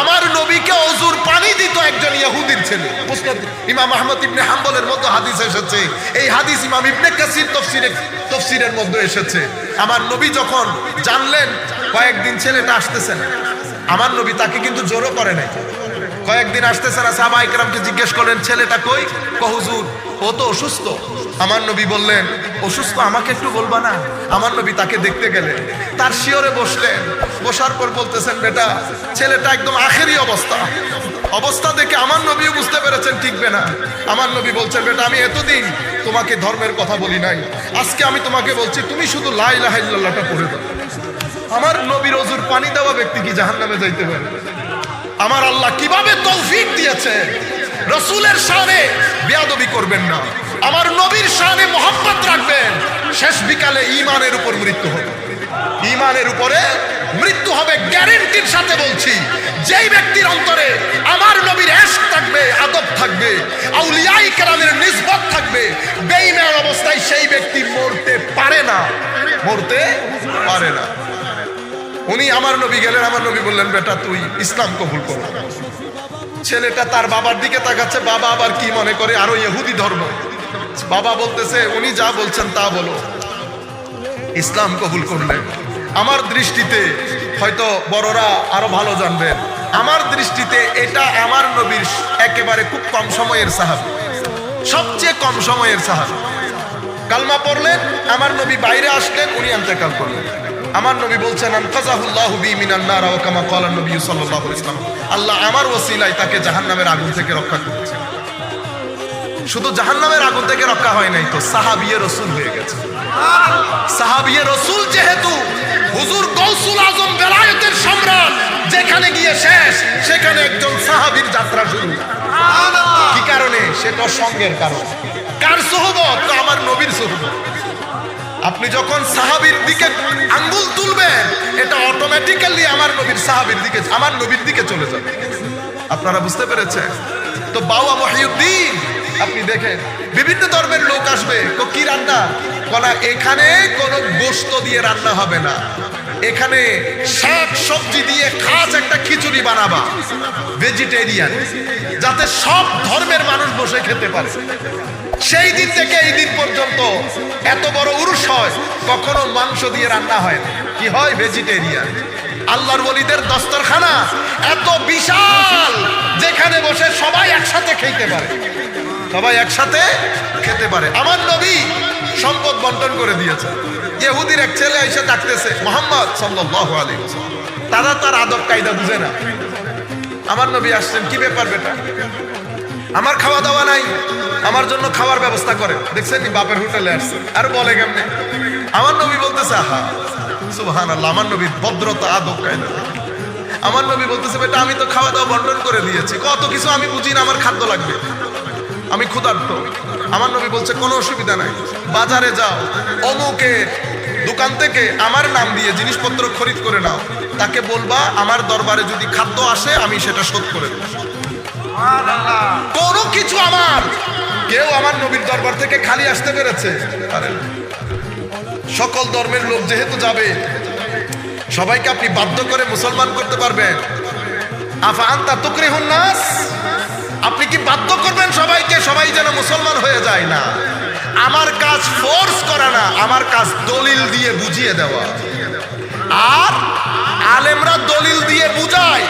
আমার নবীকে ওযুর পানি দিত একজন ইহুদির ছেলে। মুসনাদ ইমাম আহমদ ইবনে হাম্বলের মধ্যে হাদিস এসেছে, এই হাদিস ইমাম ইবনে কাসির তফসিরের মধ্যে এসেছে। আমার নবী যখন জানলেন কয়েকদিন ছেলেটা আসতেছে না, আমার নবী তাকে কিন্তু জোরও করে নাই, কয়েকদিন আসতেছে না, সাহাবা ইকরামকে জিজ্ঞেস করলেন ছেলেটা কই? হুজুর ও তো অসুস্থ, আমার নবী বললেন, অসুস্থ, আমাকে একটু বলবা না? আমার নবী তাকে দেখতে গেলেন, তার শিয়রে বসলেন। বসার পর বলতেছেন, বেটা, ছেলেটা একদম আখেরি অবস্থা দেখে আমার নবীও বুঝতে পেরেছেন টিকবে না। আমার নবী বলছেন, বেটা, আমি এতদিন তোমাকে ধর্মের কথা বলি নাই, আজকে আমি তোমাকে বলছি, তুমি শুধু লা ইলাহা ইল্লাল্লাহটা পড়ে দাও। আমার নবীর ওযুর পানি দেওয়া ব্যক্তি কি জাহান্নামে যাইতে পারে? আমার আল্লাহ কিভাবে তৌফিক দিয়েছে। রাসূলের শানে বেয়াদবি করবেন না, আমার নবীর শানে মোহাব্বত রাখবেন। শেষ বিকালে ঈমানের উপর মৃত্যু হবে, ঈমানের উপরে মৃত্যু হবে, গ্যারান্টির সাথে বলছি। যেই ব্যক্তির অন্তরে আমার নবীর ইশক থাকবে, আদব থাকবে, আউলিয়ায়ে কেরামের নিসবত থাকবে, বেঈমান অবস্থায় সেই ব্যক্তি মরতে পারে না, মরতে পারে না। উনি আমার নবী গেলেন, আমার নবী বললেন, বেটা, তুই ইসলাম কবুল কর। ছেলেটা তার বাবার দিকে তাকাচ্ছে, বাবা আবার কি মনে করে, আরো ইহুদি ধর্ম। বাবা বলতেছে, উনি যা বলছেন তা বলো। ইসলাম কবুল করলেন। আমার দৃষ্টিতে, হয়তো বড়রা আরো ভালো জানবেন, আমার দৃষ্টিতে এটা আমার নবীর একেবারে খুব কম সময়ের সাহাবী, সবচেয়ে কম সময়ের সাহাবী। কালমা পড়লেন, আমার নবী বাইরে আসলেন, উনি ইন্তেকাল করলেন। আমার নবী বলছেন, আনকাযাহুল্লাহু বি মিনান নার, ওয়া কামা ক্বালা নবী সাল্লাল্লাহু আলাইহি ওয়াসাল্লাম, আল্লাহ আমার ওসিলায় তাকে জাহান্নামের আগুন থেকে রক্ষা করেছে। শুধু জাহান্নামের আগুন থেকে রক্ষা হয় নাই তো, সাহাবিয়ে রাসূল হয়ে গেছে। সাহাবিয়ে রাসূল যেহেতু, হুজুর গাউসুল আজম বেলায়েতের সম্রাট, যেখানে গিয়ে শেষ সেখানে একজন সাহাবীর যাত্রা শুরু। কি কারণে? সেটা সঙ্গের কারণ। কার সুহবত? তো আমার নবীর সুহবত। আপনি যখন সাহাবীর দিকে আঙ্গুল তুলবেন, এটা অটোমেটিক্যালি আমার নবীর সাহাবীর দিকে, আমার নবীর দিকে চলে যাবে। আপনারা বুঝতে পেরেছেন তো? বাবা মহিউদ্দিন, আপনি দেখেন বিভিন্ন ধর্মের লোক আসবে, তো কি রান্না বলা, এখানে কোনো গোশত দিয়ে রান্না হবে না, এখানে শাক সবজি দিয়ে খাস একটা খিচুড়ি বানাবা, ভেজিটেরিয়ান, যাতে সব ধর্মের মানুষ বসে খেতে পারে। সেই দিন থেকে এই দিন পর্যন্ত এত বড় উরুস হয়, কখনো মাংস দিয়ে রান্না হয় না। কি হয়? ভেজিটেরিয়ান। আল্লাহর ওলিদের দস্তরখানা এত বিশাল, যেখানে বসে সবাই একসাথে খেতে পারে, সবাই একসাথে খেতে পারে। আমার নবী সম্পদ বন্টন করে দিয়েছে। ইহুদির এক ছেলে এসে ডাকতেছে, মুহাম্মদ সাল্লাল্লাহু আলাইহি ওয়াসাল্লাম, তারা তার আদব কায়দা বুঝে না। আমার নবী আসছেন, কি ব্যাপার বেটা, আমার খাওয়া দাওয়া নাই, আমার জন্য খাওয়ার ব্যবস্থা করে। দেখছেন বাপের হোটেলে আসছে, আর বলে কেমনে? আমার নবী বলতেছে, আহা সুবহানাল্লাহ, আমার নবীর ভদ্রতা, আদব কায়দা। আমার নবী বলতেছে, বেটা, আমি তো খাওয়া দাওয়া বন্টন করে দিয়েছি, কত কিছু আমি বুঝি না, আমার খাদ্য লাগবে, আমি ক্ষুধার্ত। আমার নবী বলছে, কোনো অসুবিধা নাই, বাজারে যাও, অমুকের দোকান থেকে আমার নাম দিয়ে জিনিসপত্র খরিদ করে নাও, তাকে বলবা আমার দরবারে যদি খাদ্য আসে আমি সেটা শোধ করে দেব। কোনো কিছু আমার, কেউ আমার নবীর দরবার থেকে খালি আসতে পেরেছে? সকল ধর্মের লোক যেহেতু যাবে, সবাইকে আপনি বাধ্য করে মুসলমান করতে পারবেন? আফা আনতা তুকরিহুন নাস, আপনি কি বাধ্য করবেন সবাইকে, সবাই যেন মুসলমান হয়ে যায়? না, আমার কাজ ফোর্স করা না, আমার কাজ দলিল দিয়ে বুঝিয়ে দেওয়া। আর আলেমরা দলিল দিয়ে বুঝায়,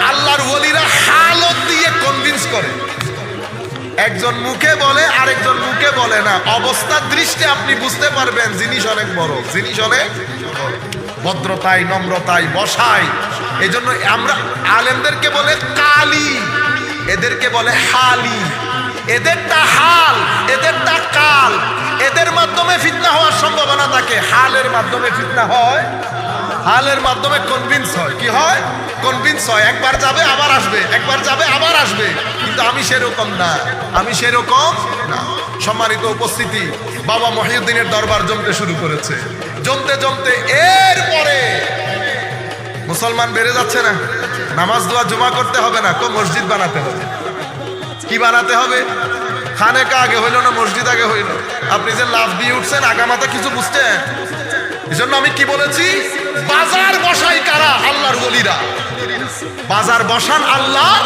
আল্লাহর ওলিরা হালত দিয়ে কনভিন্স করে। একজন মুখে বলে, আরেকজন মুখে বলে না, অবস্থার দৃষ্টি আপনি বুঝতে পারবেন জিনিস অনেক বড়, জিনিস অনেক বড়। ভদ্রতায়, নম্রতায়, বসায়। এই জন্য আমরা আলেমদেরকে বলে কালি, এদেরকে বলে হালি। এদেরটা হাল, এদেরটা কাল। এদের মাধ্যমে ফিতনা হওয়ার সম্ভাবনা থাকে, হালের মাধ্যমে ফিতনা হয়, হালের মাধ্যমে কনভিন্স হয়। কি হয়? কনভিন্স হয়। একবার যাবে আবার আসবে, একবার যাবে আবার আসবে। কিন্তু আমি সেরকম না, আমি সেরকম না। সম্মানিত উপস্থিতি, বাবা মহিউদ্দিনের দরবার জমতে শুরু করেছে। জমতে জমতে এরপরে মুসলমান বেড়ে যাচ্ছে না। নামাজ দোয়া জমা করতে হবে না, মসজিদ বানাতে হবে। কি বানাতে হবে? খানেকা আগে হইল না মসজিদ আগে হইল? আপনি যে লাভ দিয়ে উঠছেন, আগামাতা কিছু বুঝছেন? এই জন্য আমি কি বলেছি, বাজার বসাই কারা? আল্লাহর ওলিরা। বাজার বসান আল্লাহর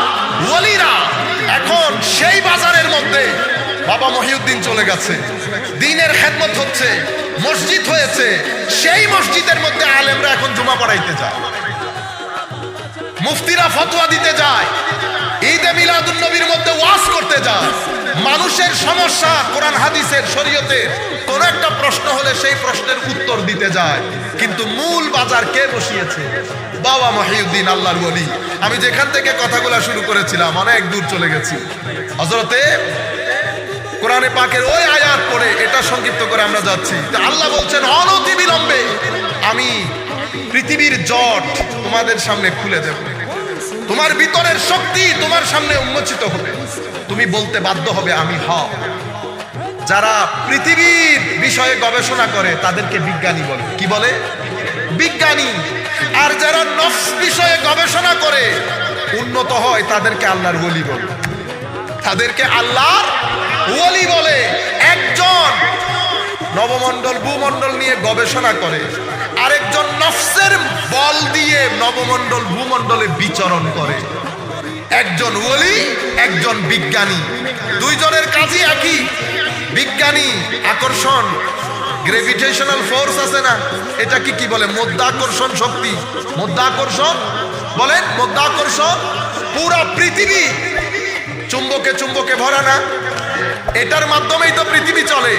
ওলিরা। এখন সেই বাজারের মধ্যে বাবা মহিউদ্দিন চলে গেছে, দ্বীনের খেদমত হচ্ছে, মসজিদ হয়েছে। সেই মসজিদের মধ্যে আলেমরা এখন জুমা পড়াইতে যায়, মুফতিরা ফতোয়া দিতে যায়, ঈদে মিলাদুন নবীর মধ্যে ওয়াজ করতে যায়। মানুষের সমস্যা কোরআন হাদিসের শরীয়তের কোন একটা প্রশ্ন হলে সেই প্রশ্নের উত্তর দিতে যায়, কিন্তু মূল বাজার কে বসিয়েছে? বাবা মহিউদ্দিন আল্লাহর ওলি। আমি যেখান থেকে কথাগুলো শুরু করেছিলাম অনেক দূর চলে গেছি। হযরতে কোরআনে পাকের ওই আয়াত পড়ে এটা সংক্ষিপ্ত করে আমরা যাচ্ছি। আল্লাহ বলছেন অনতি বিলম্বে আমি পৃথিবীর জট তোমাদের সামনে খুলে দেব, তোমার ভিতরের শক্তি তোমার সামনে উন্মোচিত হবে, তুমি বলতে বাধ্য হবে আমি হক। যারা পৃথিবীর বিষয়ে গবেষণা করে তাদেরকে বিজ্ঞানী বলে। কি বলে? বিজ্ঞানী। আর যারা নফস বিষয়ে গবেষণা করে উন্নত হয় তাদেরকে আল্লাহর ওলি বলে। তাদেরকে আল্লাহর ওলি বলে। একজন নবমণ্ডল ভূমণ্ডল নিয়ে গবেষণা করে, আরেকজন নফসের বল দিয়ে নবমণ্ডল ভূমণ্ডলে বিচরণ করে। একজন ওলি, একজন বিজ্ঞানী, দুইজনের কাজই একই। বিজ্ঞানী আকর্ষণ, গ্রেভিটেশনাল ফোর্স আছে না, এটা কি বলে? মধ্যাকর্ষণ শক্তি। মধ্যাকর্ষণ বলেন, মধ্যাকর্ষণ। পুরা পৃথিবী চুম্বকে চুম্বকে ভরা না, এটার মাধ্যমেই তো পৃথিবী চলে।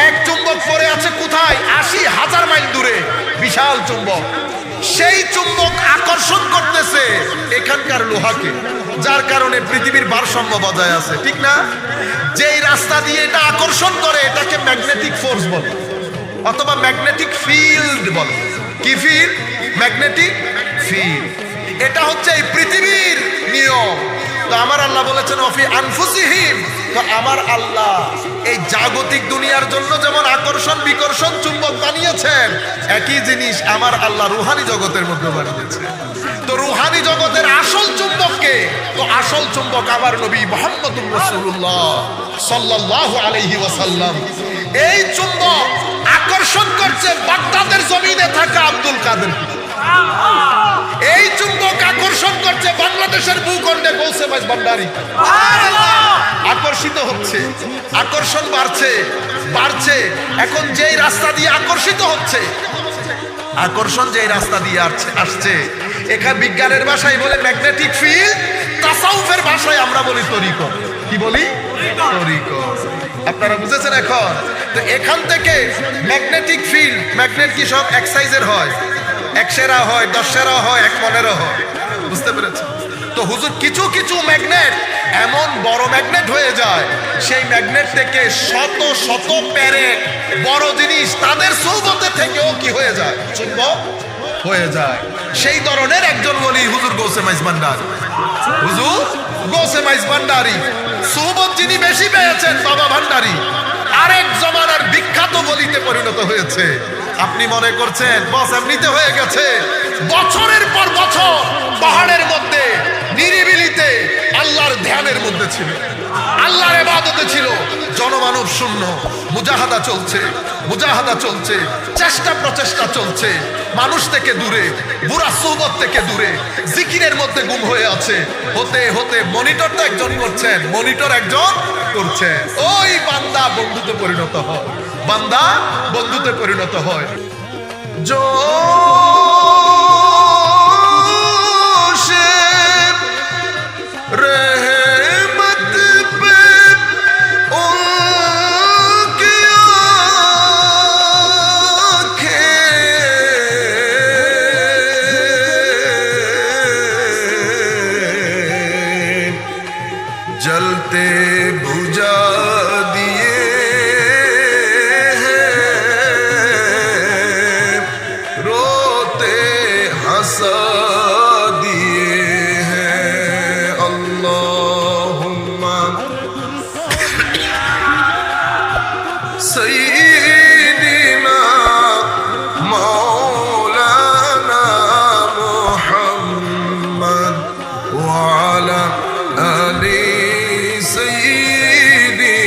এক চুম্বক পড়ে আছে কোথায়? ৮০,০০০ মাইল দূরে, বিশাল চুম্বক। সেই চুম্বক আকর্ষণ করতেছে এখানকার লোহাকে, যার কারণে পৃথিবীর ভারসাম্য বজায় আছে, ঠিক না? যেই রাস্তা দিয়ে এটা আকর্ষণ করে এটাকে ম্যাগনেটিক ফোর্স বলে, অথবা ম্যাগনেটিক ফিল্ড বলে। কি ফিল্ড? Magnetic field. এটা হচ্ছে এই পৃথিবীর নিয়ম। তো আমার আল্লাহ বলেছেন অফি আনফুসিহিম, তো আমার আল্লাহ এই জাগতিক দুনিয়ার জন্য যেমন আকর্ষণ বিকর্ষণ চুম্বক বানিয়েছেন, একই জিনিস আমার আল্লাহ রুহানি জগতের মধ্যে বানিয়েছে। তো রুহানি জগতের আসল চুম্বককে, তো আসল চুম্বক আমার নবী মুহাম্মদুর রাসূলুল্লাহ সাল্লাল্লাহু আলাইহি ওয়াসাল্লাম। এই চুম্বক আকর্ষণ করছে বাগদাদের জমিনে থাকা আব্দুল কাদের। এই চুম্বক আকর্ষণ করছে বাংলাদেশের ভূখণ্ডে গৌসে মাইজ ভান্ডারী। আকর্ষিত হচ্ছে, আকর্ষণ বাড়ছে বাড়ছে। এখন যেই রাস্তা দিয়ে আকর্ষিত হচ্ছে, আকর্ষণ যেই রাস্তা দিয়ে আসছে, এখানে বিজ্ঞানের ভাষায় বলে ম্যাগনেটিক ফিল্ড, তাসাউফের ভাষায় আমরা বলি তরিকত। কি বলি? তরিকত। আপনারা বুঝেছেন এখন? তো এখান থেকে ম্যাগনেটিক ফিল্ড, ম্যাগনেট কি সব এক সাইজের হয়? ১ সেরা হয়, ১০ সেরা হয়, ১ মনেরও হয়। বুঝতে পেরেছেন? তো হুজুর কিছু কিছু ম্যাগনেট এমন বড় ম্যাগনেট হয়ে যায়, সেই ম্যাগনেট থেকে শত শত প্যারেট বড় জিনিস তাদের সৌবতে থেকেও কি হয়ে যায়? চুম্বক হয়ে যায়। সেই ধরনের একজন ওলি হুজুর গৌসে মাইজ ভান্ডারী। হুজুর গৌসে মাইজ ভান্ডারী সৌবত যিনি বেশি পেয়েছেন, বাবা ভান্ডারী আরেক জমানার বিখ্যাত ওলিতে পরিণত হয়েছে। আপনি মনে করছেন বস এমনিতে হয়ে গেছে? বছরের পর বছর পাহাড়ের মধ্যে নিরিবিলিতে আল্লাহর ধ্যানের মধ্যে ছিল, আল্লাহর ইবাদতে ছিল, জনমানব শূন্য। মুজাহাদা চলছে, মুজাহাদা চলছে, চেষ্টা প্রচেষ্টা চলছে, মানুষ থেকে দূরে, বুড়া সোহবত থেকে দূরে, জিকিরের মধ্যে গুম হয়ে আছে। হতে হতে মনিটরটা একজন করছেন, মনিটর একজন করছেন। ওই বান্দা বন্ধুতে পরিণত হয়, বান্দা বন্ধুতে পরিণত হয়। जलते बुझा दिए रोते हंसा दिए हैं। अल्लाहुम्मा सय्यिदिना मौलाना मुहम्मद व अला आलि सय्यिदिना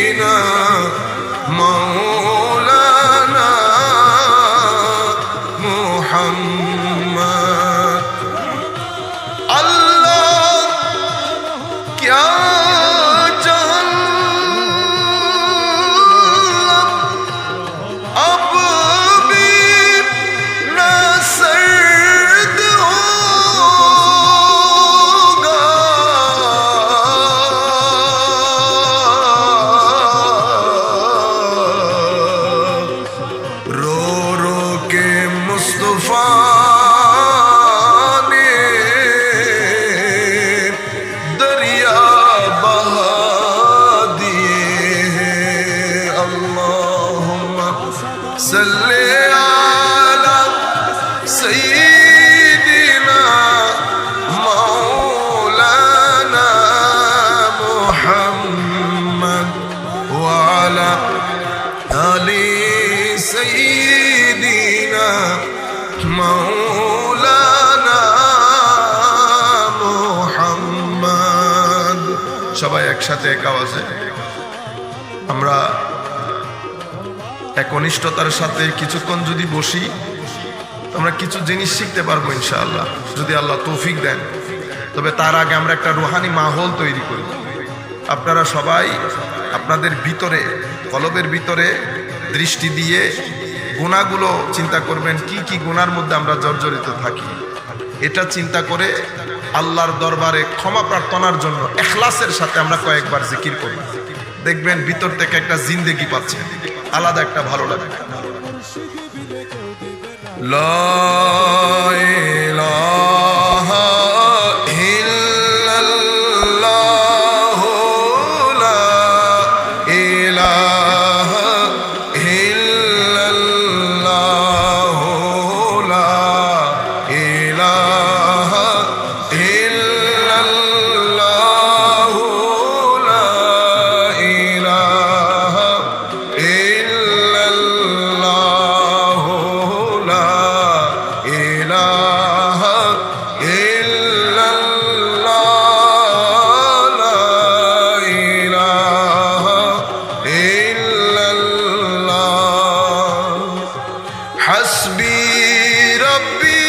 সবাই একসাথে এক আওয়াজে আমরা একনিষ্ঠতার সাথে কিছুক্ষণ যদি বসি, আমরা কিছু জিনিস শিখতে পারবো ইনশাআল্লাহ, যদি আল্লাহ তৌফিক দেন। তবে তার আগে আমরা একটা রুহানি মাহৌল তৈরি করি। আপনারা সবাই আপনাদের ভিতরে, কলবের ভিতরে দৃষ্টি দিয়ে গুনাহগুলো চিন্তা করবেন, কি কি গুনার মধ্যে আমরা জর্জরিত থাকি। এটা চিন্তা করে আল্লাহর দরবারে ক্ষমা প্রার্থনার জন্য ইখলাসের সাথে আমরা কয়েকবার জিকির করি। দেখবেন ভিতর থেকে একটা জিন্দেগি পাচ্ছেন, আলাদা একটা ভালো লাগে। লা ইলাহা ইল্লাল্লাহ, লা ইলাহা ইল্লাল্লাহ, লা ইলাহা ইল্লাল্লাহ, লা ইলাহা ইল্লাল্লাহ, লা ইলাহা ইল্লাল্লাহ, লা ইলাহা ইল্লাল্লাহ। হাসবি রব্বি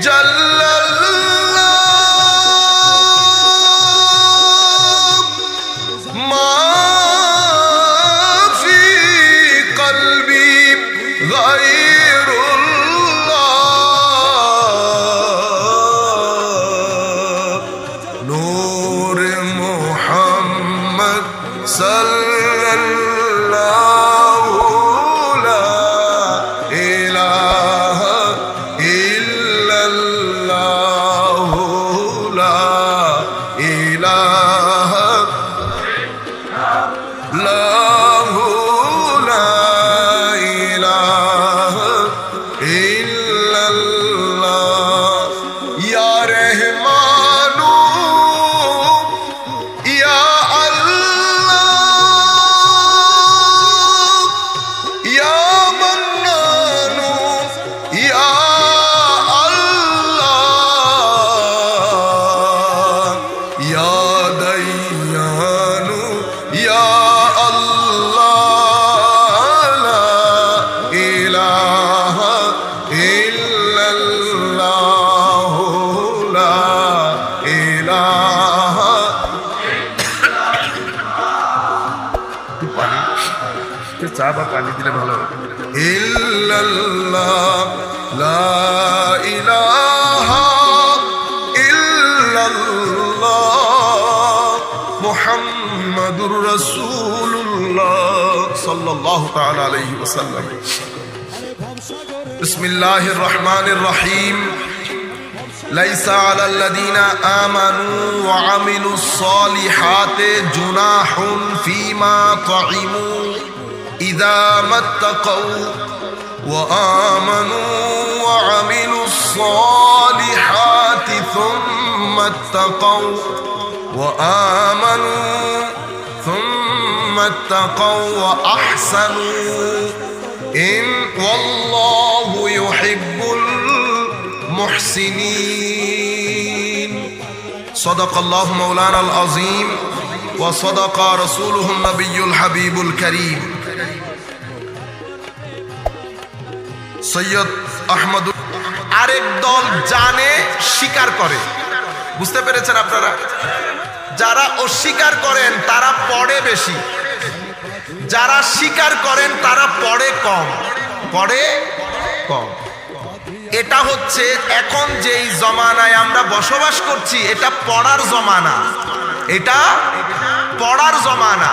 জাল্লাল্লাহ, মা ফি কলবি গায়রুল্লাহ, নূর মুহাম্মদ সাল্লাল্লাহু, লা ইলাহা ইল্লাল্লাহ, লা ইলাহা লাহু, লা ইলাহা ইল্লাল্লাহ। ইয়া রহমানু ইয়া আল্লাহ, ইয়া মান্নানু ইয়া আল্লাহ, ইয়া দাইয়ানু ইয়া আল্লাহ, লা ইলাহা ইল্লাল্লাহ, লা ইলাহা। চা বা পানি দিলে ভালো হবে। ইল্লাল্লাহ, লা ইলাহা ইল্লাল্লাহ, মুহাম্মাদুর রাসূলুল্লাহ সাল্লাল্লাহু তাআলা আলাইহি ওয়াসাল্লাম। বিসমিল্লাহির রহমানির রহিম। লাইসা আলাল্লাযীনা আমানু ওয়া আমিলুস সালিহাতি জুনাহুন ফীমা তা'iমু ইযা মাত্তাকাউ ওয়া আমানু ওয়া আমিলুস সালিহাতি থুম্মা ইত্তাকাউ ওয়া আমানু থুম্মা ইত্তাকাউ ওয়া আহসানু ইন ওয়াল্লাহু ইউহিব্বুল মুহসিনিন। সাদাকাল্লাহু মাওলানাল আযীম ওয়া সাদাকা রাসূলুহুন নাবিয়্যুল হাবিবুল কারীম। সৈয়দ আহমদ। আরেক দল জানে স্বীকার করে, বুঝতে পেরেছেন আপনারা? যারা অস্বীকার করেন তারা পড়ে বেশি, যারা স্বীকার করেন তারা পড়ে কম, পড়ে কম। এটা হচ্ছে এখন যেই জমানায় আমরা বসবাস করছি, এটা পড়ার জমানা, এটা পড়ার জমানা,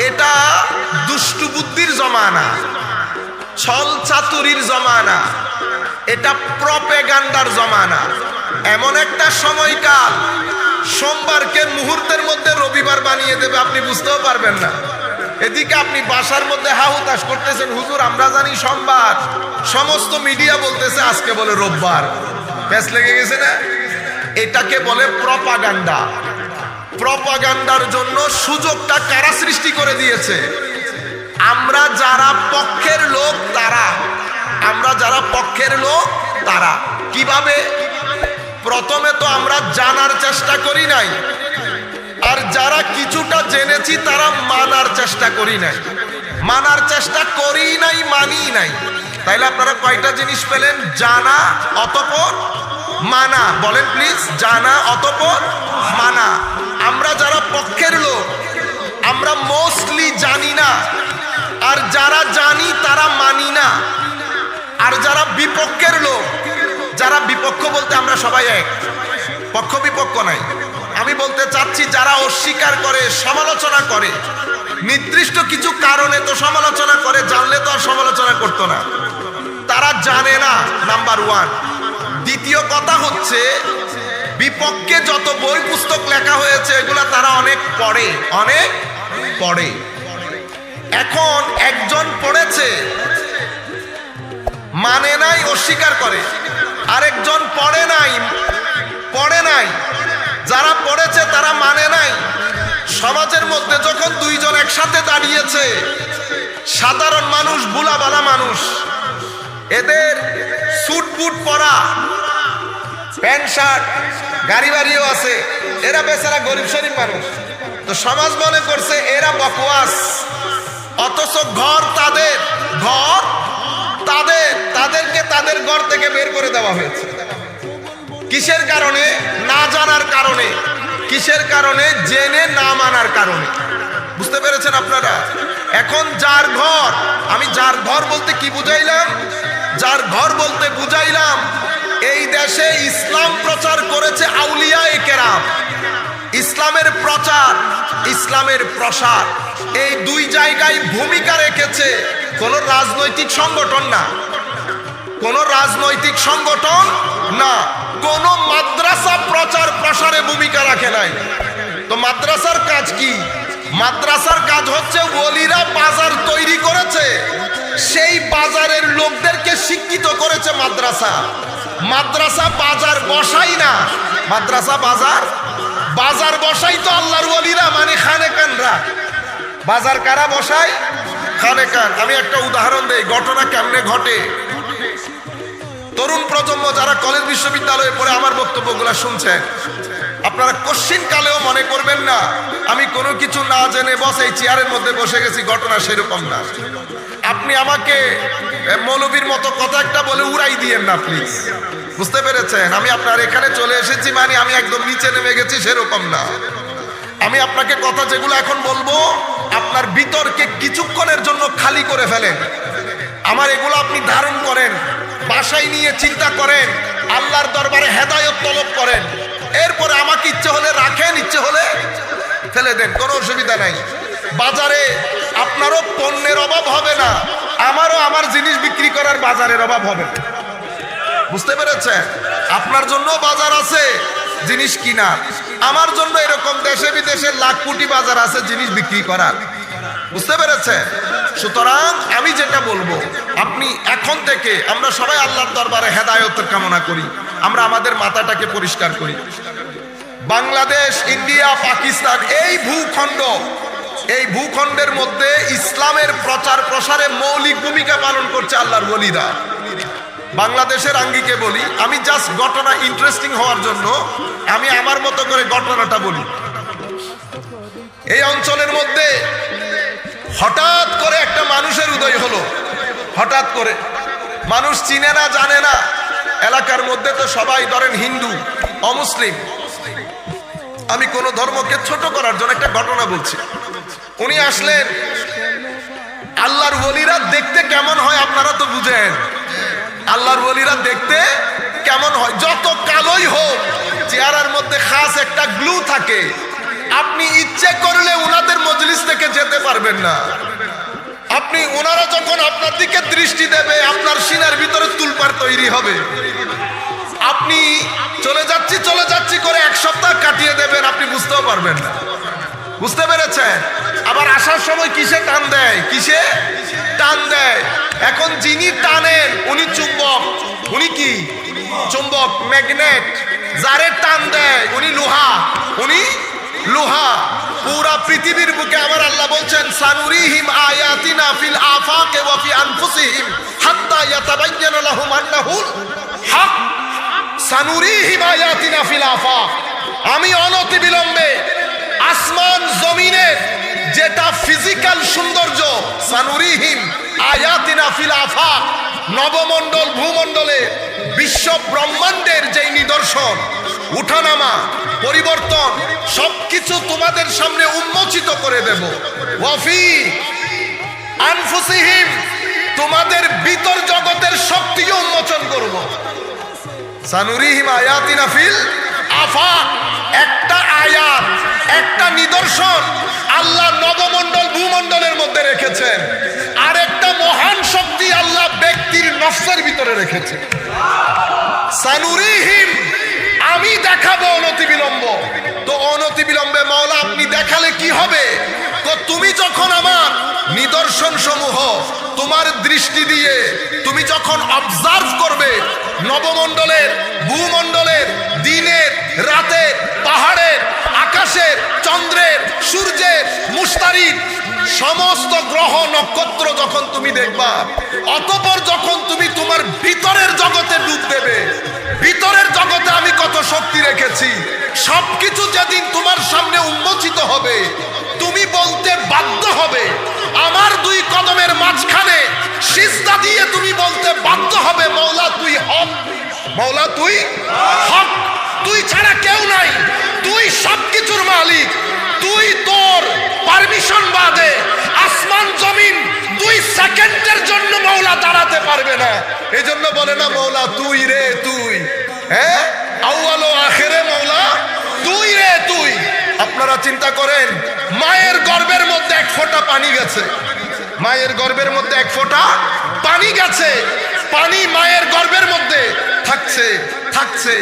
এটা দুষ্টু বুদ্ধির জমানা, ছল চাতুরির জমানা, এটা প্রপেগান্ডার জমানা। এমন একটা সময়কাল, সোমবারকে মুহূর্তের মধ্যে রবিবার বানিয়ে দেবে, আপনি বুঝতেও পারবেন না। এদিকে আপনি বাসার মধ্যে হাহুতাশ করতেছেন, হুজুর আমরা জানি সোমবার, সমস্ত মিডিয়া বলতেছে আজকে বলে রোববার। প্যাচ লেগে গেছে না? এটাকে বলে প্রপাগান্ডা। প্রপাগান্ডার জন্য সুযোগটা কারা সৃষ্টি করে দিয়েছে? আমরা যারা পক্ষের লোক তারা, আমরা যারা পক্ষের লোক তারা। কিভাবে? প্রথমে তো আমরা জানার চেষ্টা করি নাই, আর যারা কিছুটা জেনেছি তারা মানার চেষ্টা করি নাই, মানার চেষ্টা করি নাই, মানি নাই। তাইলে আপনারা কয়টা জিনিস পেলেন? জানা অতঃপর মানা। বলেন প্লিজ, জানা অতঃপর মানা। আমরা যারা পক্ষের লোক আমরা মোস্টলি জানি না, আর যারা জানি তারা মানি না। আর যারা বিপক্ষের লোক, যারা বিপক্ষ বলতে আমরা সবাই এক, পক্ষ বিপক্ষ নাই। আমি বলতে চাচ্ছি যারা অস্বীকার করে, সমালোচনা করে, নির্দিষ্ট কিছু কারণে তো সমালোচনা করে, জানলে তো আর সমালোচনা করতো না। তারা জানে না, নাম্বার ওয়ান। দ্বিতীয় কথা হচ্ছে বিপক্ষে যত বই পুস্তক লেখা হয়েছে এগুলা তারা অনেক পড়ে, অনেক পড়ে। এখন একজন পড়েছে, মানে নাই, অস্বীকার করে। আরেকজন পড়ে নাই, পড়ে নাই। যারা পড়েছে তারা মানে নাই। সমাজের মধ্যে যখন দুইজন একসাথে দাঁড়িয়েছে, সাধারণ মানুষ, বুলাবালা মানুষ, এদের স্যুট বুট পরা, প্যান্ট শার্ট, গাড়ি বাড়িও আছে, এরা বেচারা গরিব শরীফ মানুষ। তো সমাজ মনে করছে এরা বকওয়াস, অথচ ঘর তাদের, ঘর তাদের, তাদেরকে তাদের ঘর থেকে বের করে দেওয়া হয়েছে। কিসের কারণে? না জানার কারণে। কিসের কারণে? জেনে না মানার কারণে। বুঝতে পেরেছেন আপনারা? এখন যার ঘর, আমি যার ঘর বলতে কি বুঝাইলাম? যার ঘর বলতে বুঝাইলাম এই দেশে ইসলাম প্রচার করেছে আউলিয়ায়ে কেরাম। ইসলামের প্রচার, ইসলামের প্রসার, এই দুই জায়গায় ভূমিকা রেখেছে কোন রাজনৈতিক সংগঠন না, কোন রাজনৈতিক সংগঠন না, কোন মাদ্রাসা প্রচার প্রসারে ভূমিকা রাখে নাই। তো মাদ্রাসার কাজ কি? মাদ্রাসার কাজ হচ্ছে ওলিরা বাজার তৈরি করেছে, সেই বাজারের লোকদেরকে শিক্ষিত করেছে মাদ্রাসা। মাদ্রাসা বাজার বসাই না, মাদ্রাসা বাজার, বাজার বসাই তো আল্লাহর ওলিরা, মানে খানেকানরা। বাজার কারা বসায়? খানেকান। আমি একটা উদাহরণ দেই, ঘটনা কেমনে ঘটে। তরুণ প্রজন্ম যারা কলেজ বিশ্ববিদ্যালয়ে পড়ে আমার বক্তব্যগুলো শুনছেন, আপনারা কোশ্চিন কালেও মনে করবেন না আমি কোনো কিছু না জেনে বস এই চেয়ারের মধ্যে বসে গেছি, ঘটনা সেরকম না। আপনি আমাকে মৌলবীর মতো কথা একটা বলে উড়াই দিয়েন না প্লিজ। বুঝতে পেরেছেন? আমি আপনার এখানে চলে এসেছি মানে আমি একদম নিচে নেমে গেছি সেরকম না। আমি আপনাকে কথা যেগুলো এখন বলবো আপনার ভিতরকে কিছুক্ষণের জন্য খালি করে ফেলেন। আমার এগুলো আপনি ধারণ করেন, বাসায় নিয়ে চিন্তা করেন, আল্লাহর দরবারে হেদায়েত তলব করেন। এরপরে আমাকে ইচ্ছে হলে রাখেন, ইচ্ছে হলে ফেলে দেন, কোনো অসুবিধা নাই। বাজারে আপনারও পণ্যের অভাব হবে না, আমারও আমার জিনিস বিক্রি করার বাজারের অভাব হবে না। বুঝতে পেরেছেন? আপনার জন্য বাজার আছে জিনিস কিনার, আমার জন্য এরকম দেশে বিদেশে লাখ কোটি বাজার আছে জিনিস বিক্রি করার। বুঝতে পেরেছেন? সুতরাং আমি যেটা বলবো, আপনি এখন থেকে আমরা সবাই আল্লাহর দরবারে হেদায়েতের কামনা করি, আমরা আমাদের মাথাটাকে পরিষ্কার করি। বাংলাদেশ, ইন্ডিয়া, পাকিস্তান, এই ভূখণ্ড, এই ভূখণ্ডের মধ্যে ইসলামের প্রচার প্রসারে মৌলিক ভূমিকা পালন করছে আল্লাহর ওলিরা। বাংলাদেশের আঙ্গিকে বলি, আমি জাস্ট ঘটনা ইন্টারেস্টিং হওয়ার জন্য আমি আমার মতো করে ঘটনাটা বলি। এই অঞ্চলের মধ্যে হঠাৎ করে একটা মানুষের উদয় হলো, হঠাৎ করে। মানুষ চিনে না, জানে না। এলাকার মধ্যে তো সবাই ধরেন হিন্দু, অমুসলিম। আমি কোন ধর্মকে ছোট করার জন্য একটা ঘটনা বলছি। উনি আসলেন। আল্লাহর ওলিরা দেখতে কেমন হয় আপনারা তো বুঝেন। আল্লাহর ওলিরা দেখতে কেমন হয়? যত কালোই হোক, চেহারার মধ্যে খাস একটা গ্লু থাকে। আপনি ইচ্ছে করলে উনাদের মজলিস থেকে যেতে পারবেন না। আপনি, ওনারা যখন আপনার দিকে দৃষ্টি দেবে আপনার সিনার ভিতরে তুলপার তৈরি হবে। আপনি চলে যাচ্ছি করে এক সপ্তাহ কাটিয়ে দেবেন, আপনি বুঝতেও পারবেন না। বুঝতে পেরেছেন? আবার আসার সময় কিসে টান দেয়, কিসে টান দেয়। এখন যিনি টানেন উনি চুম্বক। উনি কি? চুম্বক, ম্যাগনেট। যারে টান দেয় উনি লোহা, উনি লোহা। পুরা পৃথিবীর বুকে আমার আল্লাহ বলছেন, সানুরিহিম আয়াতিনা ফিল আফাকে ওয়া ফি আনফুসিহিম হাত্তা ইয়াতাবায়্যানা লাহুম আন্নাহুল হক। সানুরিহিম আয়াতিনা ফিল আফাক, আমি অনতিবিলম্বে আসমান জমিনের যেটা ফিজিক্যাল সৌন্দর্য, সানুরিহিম আয়াতিনা ফিল আফাক, নবমণ্ডল ভূমণ্ডলে বিশ্ব ব্রহ্মাণ্ডের যেই নিদর্শন, উঠানামা, পরিবর্তন সবকিছু তোমাদের সামনে উন্মোচিত করে দেব। ওয়াফি আনফুসিহিম, তোমাদের ভিতর জগতের শক্তিও উন্মোচন করব। সানুরিহিম আয়াতিনা ফিল আফাক, একটা আয়াত, একটা নিদর্শন আল্লাহ নবমণ্ডল ভূমণ্ডলের মধ্যে রেখেছেন, আর একটা মহান শক্তি আল্লাহ ব্যক্তির নফসের ভিতরে রেখেছে। সানুরিহিম, আমি দেখাবো অনতিবিলম্ব। তো অনতিবিলম্বে মাওলা আপনি দেখালে কি হবে? তো তুমি যখন আমার নিদর্শন সমূহ তোমার দৃষ্টি দিয়ে তুমি যখন অবজার্ভ করবে, নবমণ্ডলের ভূমণ্ডলের, দিনের রাতের, পাহাড়ের, আকাশের, চন্দ্রের, সূর্যের, মুশতারির সমস্ত গ্রহ নক্ষত্র যখন তুমি দেখবা, অতঃপর যখন তুমি তোমার ভিতরের জগতে ডুব দেবে, ভিতরের জগতে আমি কত শক্তি রেখেছি সবকিছু যেদিন তোমার সামনে উন্মোচিত হবে, তুমি বলতে বাধ্য হবে, আমার দুই কদমের মাঝখানে সিজদা দিয়ে তুমি বলতে বাধ্য হবে, মওলা তুই হক, মওলা তুই হক, তুই ছাড়া কেউ নাই, তুই সবকিছুর মালিক, তুই তোর পারমিশন বাদে আসমান জমিন 2 সেকেন্ডের জন্য মওলা দাঁড়াতে পারবে না। এই জন্য বলে না মওলা তুই রে তুই, হ্যাঁ আউয়াল ও আখিরে মওলা তুই রে তুই। আপনারা চিন্তা করেন, মায়ের গর্ভের মধ্যে 1 ফোঁটা পানি গেছে, মায়ের গর্ভের মধ্যে 1 ফোঁটা পানি গেছে, পানি মায়ের গর্ভের মধ্যে থাকছে থাকছে,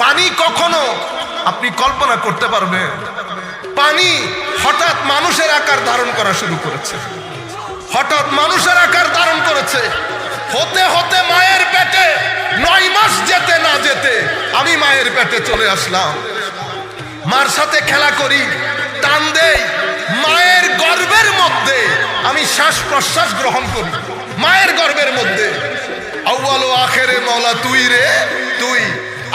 পানি কখনো আপনি কল্পনা করতে পারবেন? পানি হঠাৎ মানুষের আকার ধারণ করা শুরু করেছে, হঠাৎ মানুষের আকার ধারণ করেছে, হতে হতে মায়ের পেটে 9 মাস যেতে না যেতে আমি মায়ের পেটে চলে আসলাম। মার সাথে খেলা করি, টান দেই, মায়ের গর্ভের মধ্যে আমি শ্বাস প্রশ্বাস গ্রহণ করি, মায়ের গর্ভের মধ্যে। আউয়াল ও আখিরে মওলা তুই রে তুই।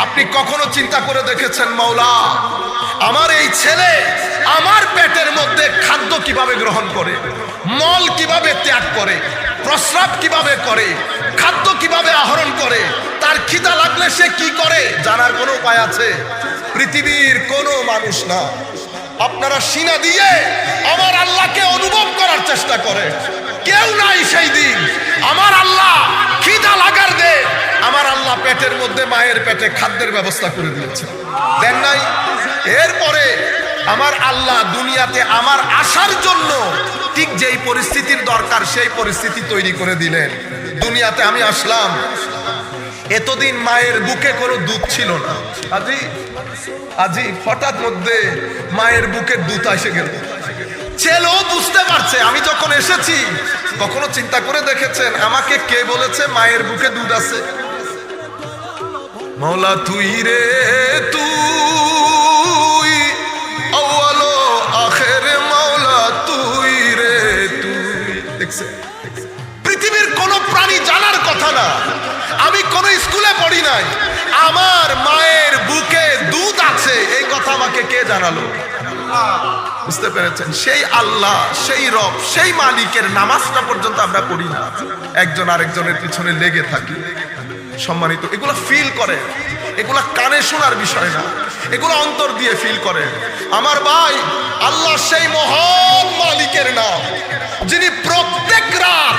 আপনি কখনো চিন্তা করে দেখেছেন মওলা আমার এই ছেলে আমার পেটের মধ্যে খাদ্য কিভাবে গ্রহণ করে, মল কিভাবে ত্যাগ করে, প্রস্রাব কিভাবে করে, খাদ্য কিভাবে আহরণ করে, তার খিদা লাগলে সে কি করে জানার কোনো উপায় আছে? পৃথিবীর কোনো মানুষ না। আপনারা সিনা দিয়ে আমার আল্লাহকে অনুভব করার চেষ্টা করে, কেউ নাই সেই দিন। আমার আল্লাহ খিদা লাগার দে, আমার আল্লাহ পেটের মধ্যে মায়ের পেটে খাদ্যের ব্যবস্থা করে দিয়েছে, দেন নাই? এরপরে আমার আল্লাহ দুনিয়াতে আমার আসার জন্য ঠিক যেই পরিস্থিতির দরকার সেই পরিস্থিতি তৈরি করে দিলেন। দুনিয়াতে আমি আসলাম, এতদিন মায়ের বুকে কোনো দুধ ছিল না, আজি হঠাৎ মধ্যে মায়ের বুকে দুধ এসে গেল। ছেলেও বুঝতে পারছে আমি যখন এসেছি। কখনো চিন্তা করে দেখেছেন আমাকে কে বলেছে মায়ের বুকে দুধ আছে? মওলা তুই রে তুই, আউয়াল ও আখিরে মওলা তুই রে তুই। দেখছে পৃথিবীর কোন প্রাণী জানার কথা না, আমি কোন স্কুলে পড়ি নাই, আমার মায়ের বুকে দুধ আছে এই কথা আমাকে কে জানালো? বুঝতে পেরেছেন? সেই আল্লাহ, সেই রব, সেই মালিকের নামাজটা পর্যন্ত আমরা পড়ি না, একজন আরেকজনের পিছনে লেগে থাকি। সম্মানিত, এগুলো ফিল করে, এগুলা কানে শোনার বিষয় না, এগুলো অন্তর দিয়ে ফিল করে। আমার ভাই, আল্লাহ সেই মহান মালিকের নাম যিনি প্রত্যেক রাত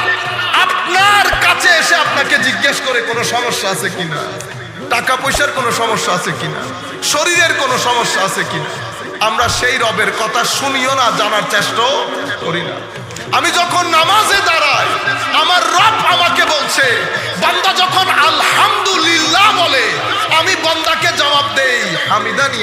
আপনার কাছে এসে আপনাকে জিজ্ঞেস করে কোনো সমস্যা আছে কিনা, টাকা পয়সার কোনো সমস্যা আছে কিনা, শরীরের কোনো সমস্যা আছে কিনা। আমরা সেই রবের কথা শুনিও না, জানার চেষ্টাও করি না। আমি যখন নামাজে দাঁড়াই আমার রব আমাকে বলছে, বান্দা যখন আলহামদুলিল্লাহ বলে আমি বান্দাকে জবাব দেই হামিদানি।